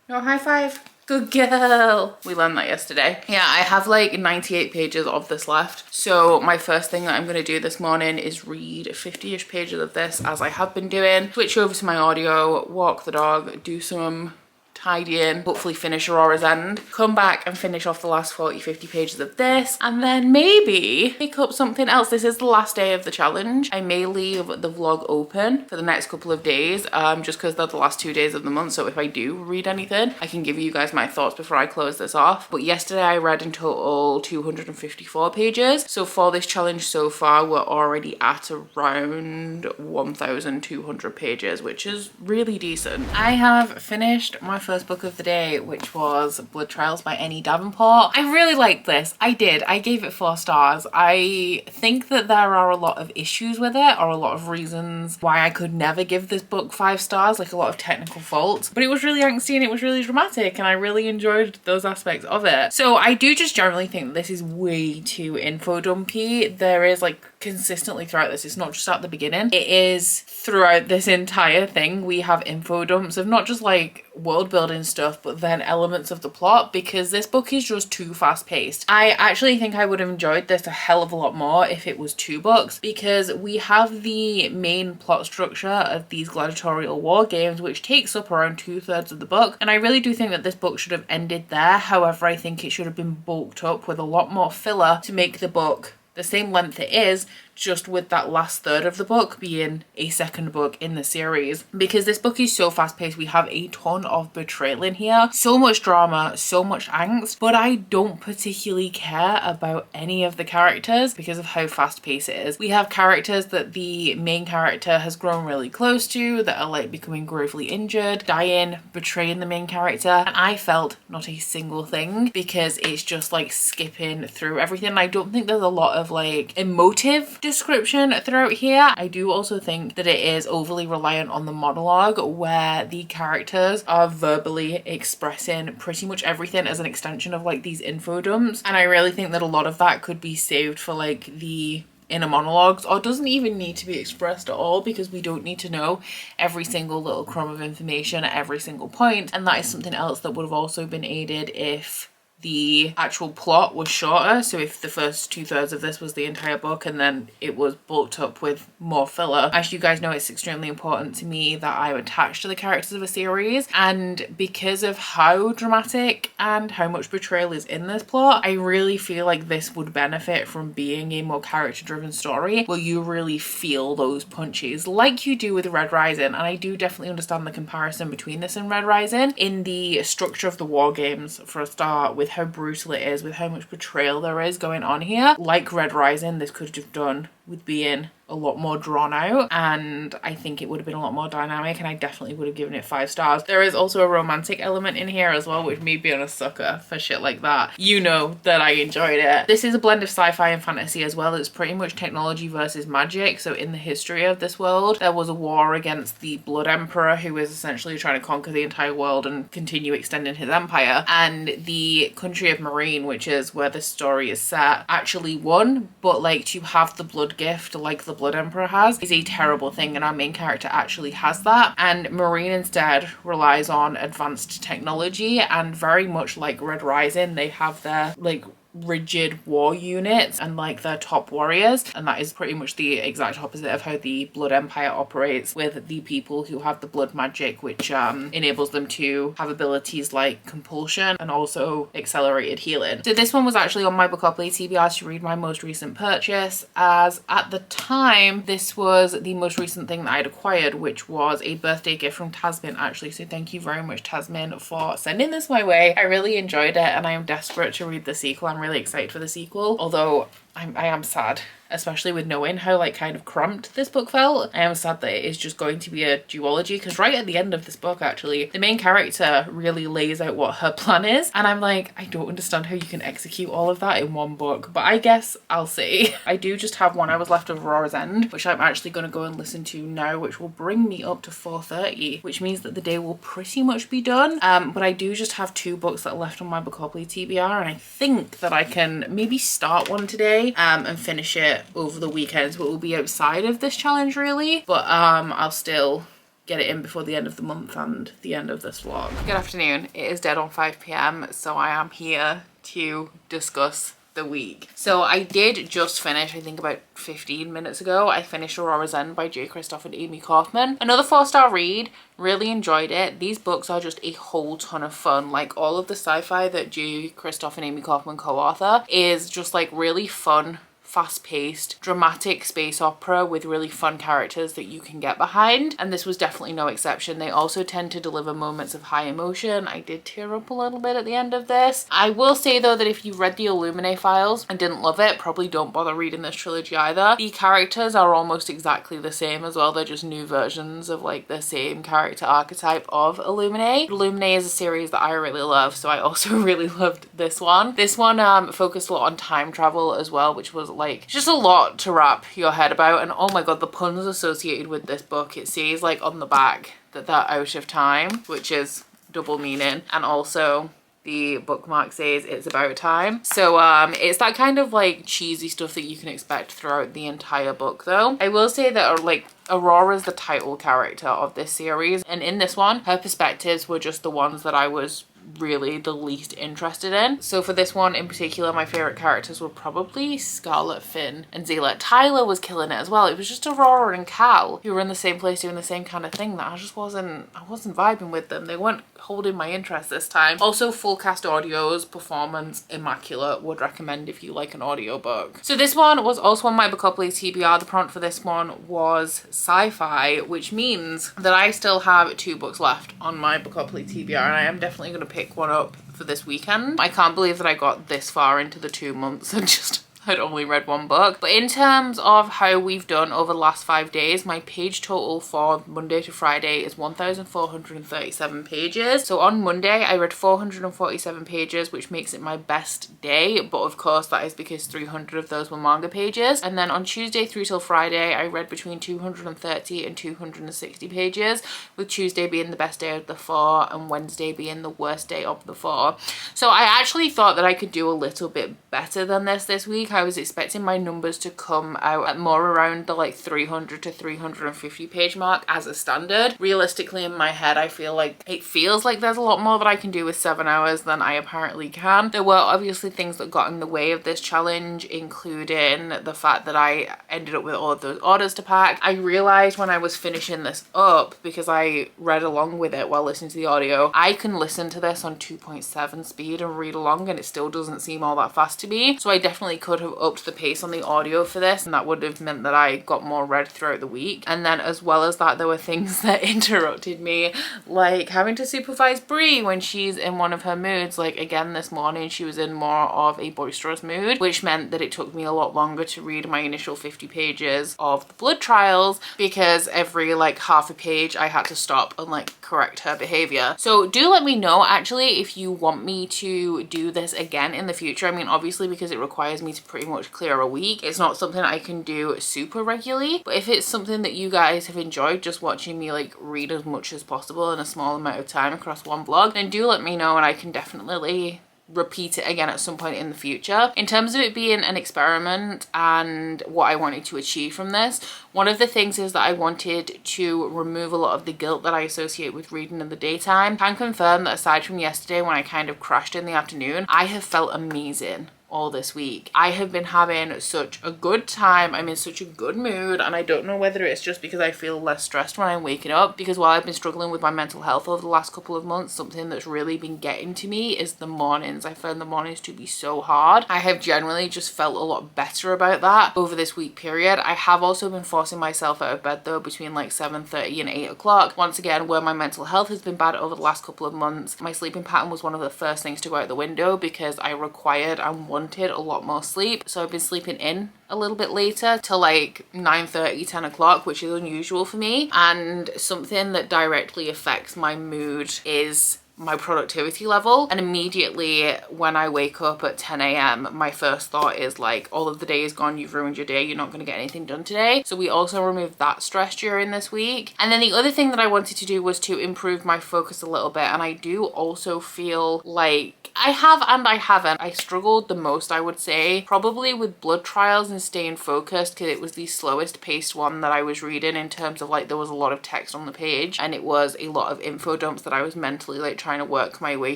No high five? Good girl. We learned that yesterday. Yeah, I have like 98 pages of this left. So my first thing that I'm going to do this morning is read 50-ish pages of this, as I have been doing. Switch over to my audio, walk the dog, do some tidying, hopefully finish Aurora's End, come back and finish off the last 40-50 pages of this, and then maybe pick up something else. This is the last day of the challenge. I may leave the vlog open for the next couple of days, just because they're the last 2 days of the month, so if I do read anything, I can give you guys my thoughts before I close this off. But yesterday I read in total 254 pages, so for this challenge so far we're already at around 1,200 pages, which is really decent. I have finished my first book of the day, which was Blood Trials by Davenport. I really liked this. I did. I gave it 4 stars. I think that there are a lot of issues with it, or a lot of reasons why I could never give this book 5 stars, like a lot of technical faults, but it was really angsty and it was really dramatic, and I really enjoyed those aspects of it. So I do just generally think that this is way too info dumpy. There is like consistently throughout this. It's not just at the beginning, it is throughout this entire thing. We have info dumps of not just like world building stuff, but then elements of the plot, because this book is just too fast paced. I actually think I would have enjoyed this a hell of a lot more if it was 2 books, because we have the main plot structure of these gladiatorial war games, which takes up around 2/3 of the book, and I really do think that this book should have ended there. However, I think it should have been bulked up with a lot more filler to make the book the same length it is, just with that last third of the book being a second book in the series, because this book is so fast paced. We have a ton of betrayal in here, so much drama, so much angst, but I don't particularly care about any of the characters because of how fast paced it is. We have characters that the main character has grown really close to that are like becoming gravely injured, dying, betraying the main character, and I felt not a single thing because it's just like skipping through everything. I don't think there's a lot of like emotive description throughout here. I do also think that it is overly reliant on the monologue, where the characters are verbally expressing pretty much everything as an extension of like these info dumps, and I really think that a lot of that could be saved for like the inner monologues, or doesn't even need to be expressed at all, because we don't need to know every single little crumb of information at every single point. And that is something else that would have also been aided if the actual plot was shorter. So if the first 2/3 of this was the entire book and then it was bulked up with more filler. As you guys know, it's extremely important to me that I'm attached to the characters of a series, and because of how dramatic and how much betrayal is in this plot, I really feel like this would benefit from being a more character driven story where you really feel those punches like you do with Red Rising. And I do definitely understand the comparison between this and Red Rising in the structure of the war games, for a start, with how brutal it is, with how much betrayal there is going on here. Like Red Rising, this could have done with being a lot more drawn out, and I think it would have been a lot more dynamic, and I definitely would have given it 5 stars. There is also a romantic element in here as well, which me being a sucker for shit like that, you know that I enjoyed it. This is a blend of sci-fi and fantasy as well. It's pretty much technology versus magic. So in the history of this world, there was a war against the Blood Emperor, who was essentially trying to conquer the entire world and continue extending his empire, and the country of Marine, which is where the story is set, actually won. But like, to have the blood gift like the Blood Emperor has is a terrible thing, and our main character actually has that, and Marine instead relies on advanced technology, and very much like Red Rising, they have their like rigid war units and like their top warriors, and that is pretty much the exact opposite of how the Blood Empire operates, with the people who have the blood magic, which enables them to have abilities like compulsion and also accelerated healing. So this one was actually on my Bookopoly TBR to read my most recent purchase, as at the time this was the most recent thing that I'd acquired, which was a birthday gift from Tasmin actually. So thank you very much, Tasmin, for sending this my way. I really enjoyed it, and I am desperate to read the sequel. I'm really excited for the sequel, although I am sad, especially with knowing how like kind of cramped this book felt. I am sad that it is just going to be a duology, because right at the end of this book actually the main character really lays out what her plan is, and I'm like, I don't understand how you can execute all of that in one book, but I guess I'll see. I do just have 1 hour left of Aurora's End, which I'm actually going to go and listen to now, which will bring me up to 4:30, which means that the day will pretty much be done. But I do just have 2 books that are left on my Bookopoly TBR, and I think that I can maybe start one today and finish it over the weekend, so it will be outside of this challenge really, but I'll still get it in before the end of the month and the end of this vlog. Good afternoon, it is dead on 5 p.m, so I am here to discuss the week. So I did just finish, I think about 15 minutes ago, I finished Aurora's End by Kristoff and Amy Kaufman. Another 4-star read, really enjoyed it. These books are just a whole ton of fun. Like, all of the sci-fi that Kristoff and Amy Kaufman co-author is just like really fun, fast-paced, dramatic space opera with really fun characters that you can get behind, and this was definitely no exception. They also tend to deliver moments of high emotion. I did tear up a little bit at the end of this. I will say though that if you read the Illuminate files and didn't love it, probably don't bother reading this trilogy either. The characters are almost exactly the same as well. They're just new versions of like the same character archetype of Illuminate. Illuminate is a series that I really love, so I also really loved this one. This one focused a lot on time travel as well, which was like just a lot to wrap your head about. And oh my god, the puns associated with this book, it says like on the back that they're out of time, which is double meaning, and also the the bookmark says it's about time. So it's that kind of like cheesy stuff that you can expect throughout the entire book though. I will say that like Aurora's the title character of this series, and in this one her perspectives were just the ones that I was really the least interested in. So for this one in particular, my favorite characters were probably Scarlet, Finn and Zealot. Tyler was killing it as well. It was just Aurora and Cal who were in the same place doing the same kind of thing that I wasn't vibing with them. They weren't holding my interest this time. Also, full cast audios, performance immaculate. Would recommend if you like an audiobook. So this one was also on my Bookopoly TBR. The prompt for this one was sci-fi, which means that I still have 2 books left on my Bookopoly TBR, and I am definitely going to pick one up for this weekend. I can't believe that I got this far into the 2 months and just had only read 1 book. But in terms of how we've done over the last 5 days, my page total for Monday to Friday is 1,437 pages. So on Monday I read 447 pages, which makes it my best day, but of course that is because 300 of those were manga pages. And then on Tuesday through till Friday I read between 230 and 260 pages, with Tuesday being the best day of the 4 and Wednesday being the worst day of the 4. So I actually thought that I could do a little bit better than this week. I was expecting my numbers to come out at more around the like 300 to 350 page mark as a standard. Realistically in my head I feel like it feels like there's a lot more that I can do with 7 hours than I apparently can. There were obviously things that got in the way of this challenge, including the fact that I ended up with all of those orders to pack. I realized when I was finishing this up, because I read along with it while listening to the audio, I can listen to this on 2.7 speed and read along and it still doesn't seem all that fast to me. So I definitely could have upped the pace on the audio for this, and that would have meant that I got more read throughout the week. And then as well as that, there were things that interrupted me, like having to supervise Brie when she's in one of her moods. Like again this morning she was in more of a boisterous mood, which meant that it took me a lot longer to read my initial 50 pages of the blood trials, because every like half a page I had to stop and like correct her behavior. So do let me know actually if you want me to do this again in the future. I mean obviously because it requires me to pretty much clear a week, it's not something I can do super regularly, but if it's something that you guys have enjoyed just watching me like read as much as possible in a small amount of time across one blog, then do let me know and I can definitely repeat it again at some point in the future. In terms of it being an experiment and what I wanted to achieve from this, one of the things is that I wanted to remove a lot of the guilt that I associate with reading in the daytime. I can confirm that aside from yesterday when I kind of crashed in the afternoon, I have felt amazing all this week. I have been having such a good time. I'm in such a good mood, and I don't know whether it's just because I feel less stressed when I'm waking up, because while I've been struggling with my mental health over the last couple of months, something that's really been getting to me is the mornings. I found the mornings to be so hard. I have generally just felt a lot better about that over this week period. I have also been forcing myself out of bed though between like 7:30 and 8 o'clock. Once again, where my mental health has been bad over the last couple of months, my sleeping pattern was one of the first things to go out the window because I required and wanted a lot more sleep. So I've been sleeping in a little bit later till like 9:30, 10 o'clock, which is unusual for me. And something that directly affects my mood is my productivity level. And immediately when I wake up at 10 a.m, my first thought is like, all of the day is gone, you've ruined your day, you're not going to get anything done today. So we also removed that stress during this week. And then the other thing that I wanted to do was to improve my focus a little bit. And I do also feel like I have and I haven't. I struggled the most, I would say, probably with blood trials and staying focused, because it was the slowest paced one that I was reading in terms of like there was a lot of text on the page and it was a lot of info dumps that I was mentally like trying to work my way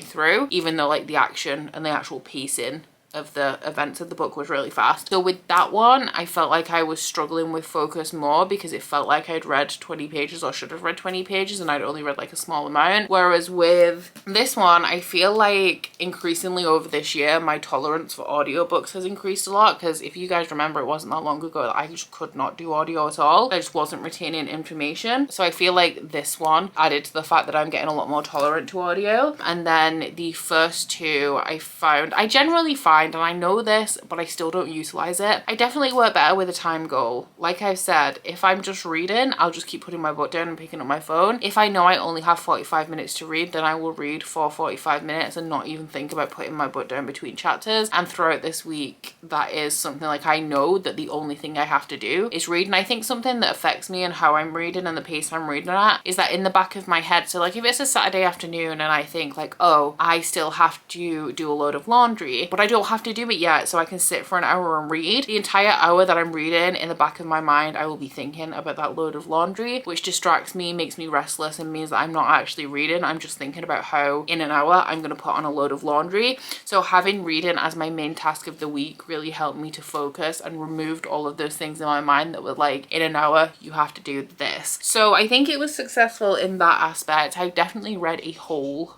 through, even though like the action and the actual pacing of the events of the book was really fast. So with that one, I felt like I was struggling with focus more because it felt like I'd read 20 pages or should have read 20 pages and I'd only read like a small amount. Whereas with this one, I feel like increasingly over this year, my tolerance for audiobooks has increased a lot, because if you guys remember, it wasn't that long ago that I just could not do audio at all. I just wasn't retaining information. So I feel like this one added to the fact that I'm getting a lot more tolerant to audio. And then the first two I found, I generally find behind, and I know this, but I still don't utilize it. I definitely work better with a time goal. Like I've said, if I'm just reading, I'll just keep putting my book down and picking up my phone. If I know I only have 45 minutes to read, then I will read for 45 minutes and not even think about putting my book down between chapters. And throughout this week, that is something like I know that the only thing I have to do is read. And I think something that affects me and how I'm reading and the pace I'm reading at is that in the back of my head, so like if it's a Saturday afternoon and I think like, oh, I still have to do a load of laundry, but I don't have to do it yet, so I can sit for an hour and read. The entire hour that I'm reading, in the back of my mind, I will be thinking about that load of laundry, which distracts me, makes me restless, and means that I'm not actually reading. I'm just thinking about how in an hour I'm going to put on a load of laundry. So having reading as my main task of the week really helped me to focus and removed all of those things in my mind that were like, in an hour you have to do this. So I think it was successful in that aspect. I definitely read a whole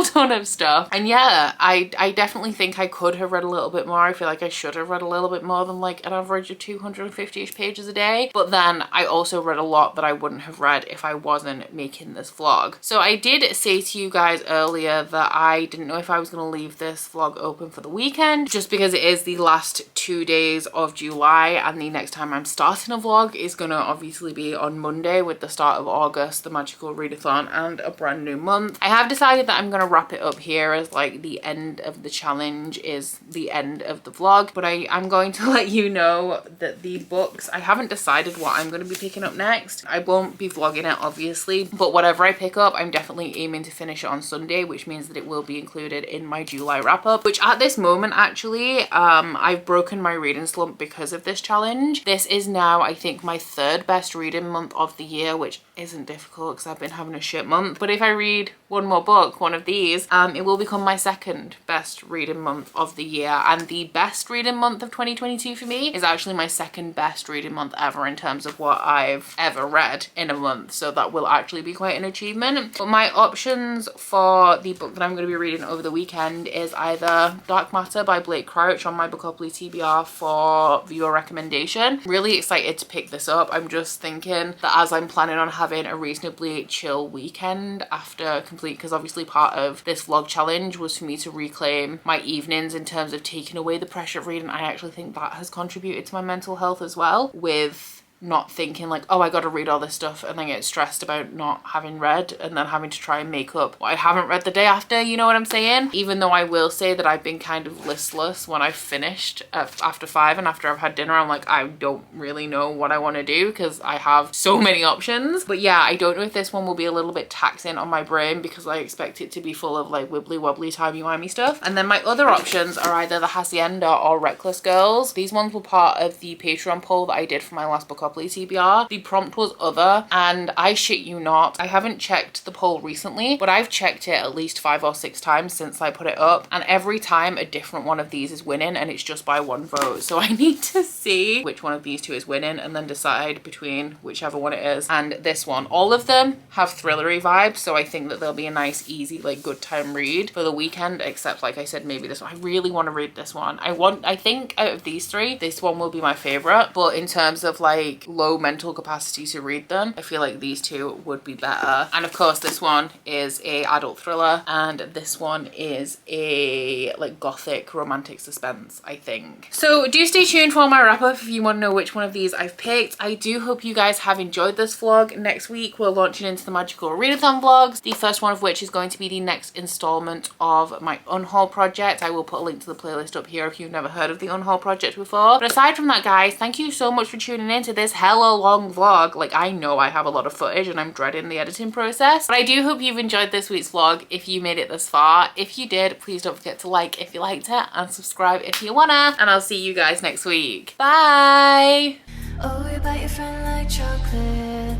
ton of stuff, and yeah, I definitely think I could have read a little bit more. I feel like I should have read a little bit more than like an average of 250-ish pages a day, but then I also read a lot that I wouldn't have read if I wasn't making this vlog. So I did say to you guys earlier that I didn't know if I was going to leave this vlog open for the weekend, just because it is the last 2 days of July, and the next time I'm starting a vlog is going to obviously be on Monday with the start of August, the magical readathon, and a brand new month. I have decided that I'm going to wrap it up here as like the end of the challenge is the end of the vlog, but I'm going to let you know that the books, I haven't decided what I'm going to be picking up next. I won't be vlogging it obviously, but whatever I pick up, I'm definitely aiming to finish it on Sunday, which means that it will be included in my July wrap up, which at this moment actually I've broken my reading slump because of this challenge. This is now I think my 3rd best reading month of the year, which isn't difficult because I've been having a shit month, but if I read one more book, one of these, it will become my 2nd best reading month of the year, and the best reading month of 2022 for me is actually my 2nd best reading month ever in terms of what I've ever read in a month, so that will actually be quite an achievement. But my options for the book that I'm going to be reading over the weekend is either Dark Matter by Blake Crouch on my Bookopoly TBR for viewer recommendation. Really excited to pick this up. I'm just thinking that as I'm planning on having a reasonably chill weekend after complete, because obviously part of this vlog challenge was for me to reclaim my evenings in terms of taking away the pressure of reading. I actually think that has contributed to my mental health as well, with not thinking like, oh, I gotta read all this stuff and then get stressed about not having read and then having to try and make up what I haven't read the day after, you know what I'm saying? Even though I will say that I've been kind of listless when I've finished after 5 and after I've had dinner, I'm like, I don't really know what I want to do because I have so many options. But yeah, I don't know if this one will be a little bit taxing on my brain because I expect it to be full of like wibbly wobbly timey-wimey stuff. And then my other options are either The Hacienda or Reckless Girls. These ones were part of the Patreon poll that I did for my last Bookopoly TBR. The prompt was other, and I shit you not, I haven't checked the poll recently, but I've checked it at least 5 or 6 times since I put it up, and every time a different one of these is winning, and it's just by 1 vote. So I need to see which one of these 2 is winning and then decide between whichever one it is and this one. All of them have thrillery vibes, so I think that they'll be a nice, easy, like good time read for the weekend, except like I said, maybe this one. I really want to read this one. I think out of these 3, this one will be my favorite, but in terms of like low mental capacity to read them, I feel like these 2 would be better. And of course this one is a adult thriller and this one is a like gothic romantic suspense, I think. So do stay tuned for my wrap up if you want to know which one of these I've picked. I do hope you guys have enjoyed this vlog. Next week we're launching into the magical readathon vlogs, the first one of which is going to be the next installment of my unhaul project. I will put a link to the playlist up here if you've never heard of the unhaul project before. But aside from that, guys, thank you so much for tuning in to this hella long vlog. Like, I know I have a lot of footage and I'm dreading the editing process, but I do hope you've enjoyed this week's vlog if you made it this far. If you did, please don't forget to like if you liked it and subscribe if you wanna, and I'll see you guys next week. Bye! Oh, you bite your friend like chocolate.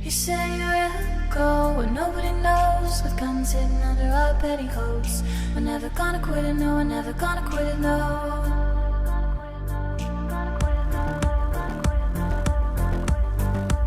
You say you'll go where nobody knows, with guns hidden under our petticoats. We're never gonna quit it, no, we're never gonna quit it, no.